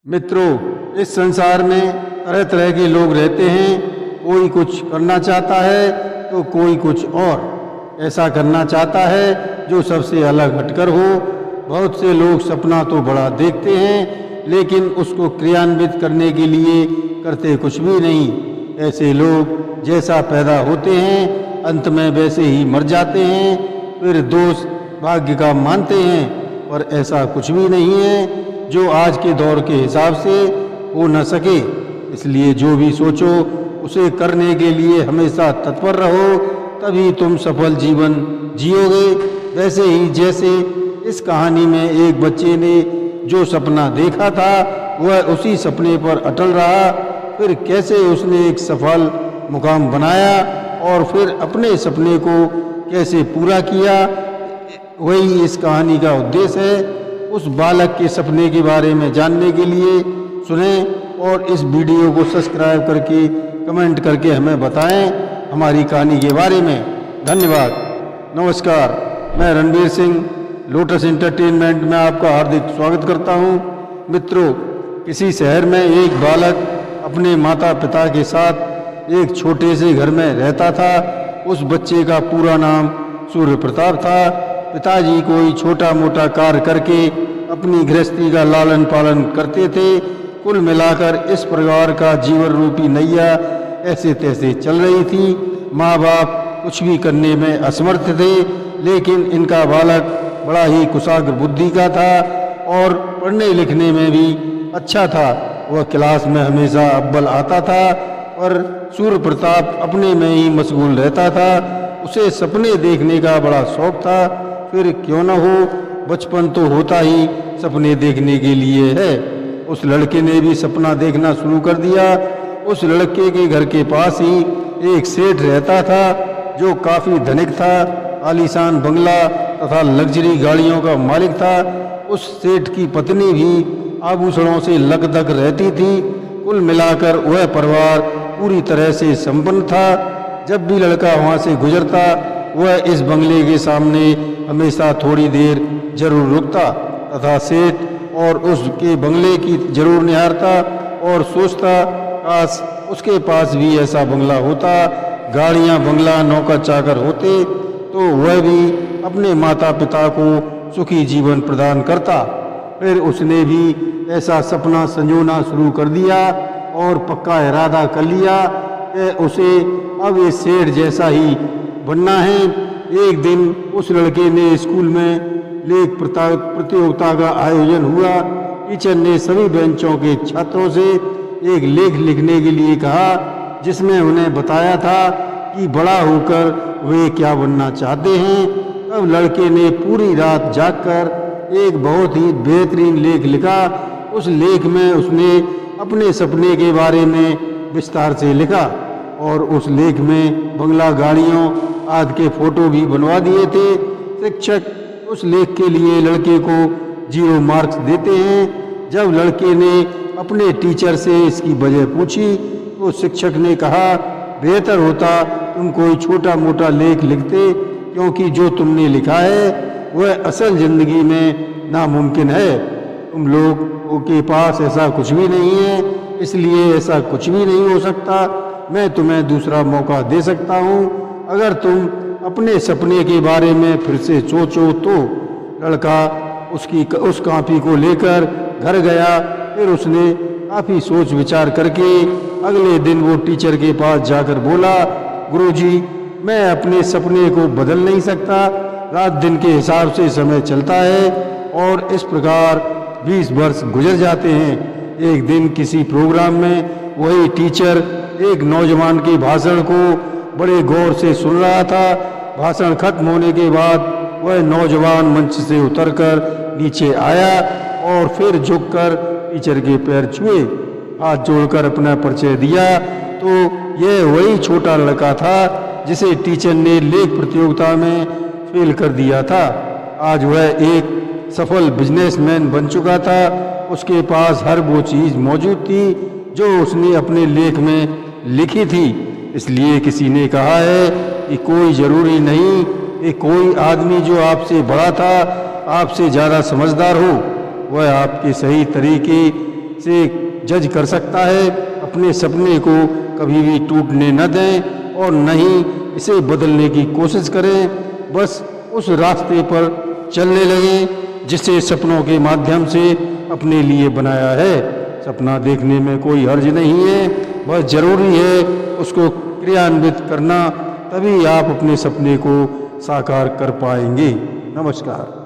मित्रों, इस संसार में तरह तरह के लोग रहते हैं। कोई कुछ करना चाहता है तो कोई कुछ और ऐसा करना चाहता है जो सबसे अलग हटकर हो। बहुत से लोग सपना तो बड़ा देखते हैं लेकिन उसको क्रियान्वित करने के लिए करते कुछ भी नहीं। ऐसे लोग जैसा पैदा होते हैं अंत में वैसे ही मर जाते हैं, फिर दोष भाग्य का मानते हैं। पर ऐसा कुछ भी नहीं है जो आज के दौर के हिसाब से हो न सके। इसलिए जो भी सोचो उसे करने के लिए हमेशा तत्पर रहो, तभी तुम सफल जीवन जियोगे। वैसे ही जैसे इस कहानी में एक बच्चे ने जो सपना देखा था वह उसी सपने पर अटल रहा, फिर कैसे उसने एक सफल मुकाम बनाया और फिर अपने सपने को कैसे पूरा किया, वही इस कहानी का उद्देश्य है। उस बालक के सपने के बारे में जानने के लिए सुने और इस वीडियो को सब्सक्राइब करके कमेंट करके हमें बताएं हमारी कहानी के बारे में। धन्यवाद। नमस्कार, मैं रणवीर सिंह लोटस एंटरटेनमेंट में आपका हार्दिक स्वागत करता हूं। मित्रों, किसी शहर में एक बालक अपने माता पिता के साथ एक छोटे से घर में रहता था। उस बच्चे का पूरा नाम सूर्य प्रताप था। पिताजी कोई छोटा मोटा कार्य करके अपनी गृहस्थी का लालन पालन करते थे। कुल मिलाकर इस परिवार का जीवन रूपी नैया ऐसे तैसे चल रही थी। माँ बाप कुछ भी करने में असमर्थ थे, लेकिन इनका बालक बड़ा ही कुशाग्र बुद्धि का था और पढ़ने लिखने में भी अच्छा था। वह क्लास में हमेशा अव्वल आता था, पर सूर्य प्रताप अपने में ही मशगूल रहता था। उसे सपने देखने का बड़ा शौक था। फिर क्यों न हो, बचपन तो होता ही सपने देखने के लिए है। उस लड़के ने भी सपना देखना शुरू कर दिया। उस लड़के के घर के पास ही एक सेठ रहता था जो काफी धनिक था। आलीशान बंगला तथा लग्जरी गाड़ियों का मालिक था। उस सेठ की पत्नी भी आभूषणों से लकदक रहती थी। कुल मिलाकर वह परिवार पूरी तरह से संपन्न था। जब भी लड़का वहां से गुजरता वह इस बंगले के सामने हमेशा थोड़ी देर जरूर रुकता तथा सेठ और उसके बंगले की जरूर निहारता और सोचता काश उसके पास भी ऐसा बंगला होता, गाड़ियां बंगला नौकर चाकर होते तो वह भी अपने माता पिता को सुखी जीवन प्रदान करता। फिर उसने भी ऐसा सपना संजोना शुरू कर दिया और पक्का इरादा कर लिया कि उसे अब ये सेठ जैसा ही बनना है। एक दिन उस लड़के ने स्कूल में लेख प्रतियोगिता का आयोजन हुआ। टीचर ने सभी बेंचों के छात्रों से एक लेख लिखने के लिए कहा जिसमें उन्हें बताया था कि बड़ा होकर वे क्या बनना चाहते हैं। तब लड़के ने पूरी रात जागकर एक बहुत ही बेहतरीन लेख लिखा। उस लेख में उसने अपने सपने के बारे में विस्तार से लिखा और उस लेख में बंगला गाड़ियों आदि के फोटो भी बनवा दिए थे। शिक्षक उस लेख के लिए लड़के को 0 मार्क्स देते हैं। जब लड़के ने अपने टीचर से इसकी वजह पूछी तो शिक्षक ने कहा बेहतर होता तुम कोई छोटा मोटा लेख लिखते, क्योंकि जो तुमने लिखा है वह असल जिंदगी में नामुमकिन है। तुम लोगों के पास ऐसा कुछ भी नहीं है, इसलिए ऐसा कुछ भी नहीं हो सकता। मैं तुम्हें दूसरा मौका दे सकता हूँ अगर तुम अपने सपने के बारे में फिर से सोचो तो। लड़का उस कॉपी को लेकर घर गया। फिर उसने काफी सोच विचार करके अगले दिन वो टीचर के पास जाकर बोला, गुरुजी, मैं अपने सपने को बदल नहीं सकता। रात दिन के हिसाब से समय चलता है और इस प्रकार 20 वर्ष गुजर जाते हैं। एक दिन किसी प्रोग्राम में वही टीचर एक नौजवान के भाषण को बड़े गौर से सुन रहा था। भाषण खत्म होने के बाद वह नौजवान मंच से उतरकर नीचे आया और फिर झुककर टीचर के पैर छुए, हाथ जोड़कर अपना परिचय दिया। तो यह वही छोटा लड़का था जिसे टीचर ने लेख प्रतियोगिता में फेल कर दिया था। आज वह एक सफल बिजनेसमैन बन चुका था। उसके पास हर वो चीज मौजूद थी जो उसने अपने लेख में लिखी थी। इसलिए किसी ने कहा है कि कोई जरूरी नहीं कि कोई आदमी जो आपसे बड़ा था, आपसे ज़्यादा समझदार हो। वह आपके सही तरीके से जज कर सकता है। अपने सपने को कभी भी टूटने न दें और न ही इसे बदलने की कोशिश करें। बस उस रास्ते पर चलने लगें जिसे सपनों के माध्यम से अपने लिए बनाया है। सपना देखने में कोई हर्ज नहीं है, बस जरूरी है उसको क्रियान्वित करना, तभी आप अपने सपने को साकार कर पाएंगे। नमस्कार।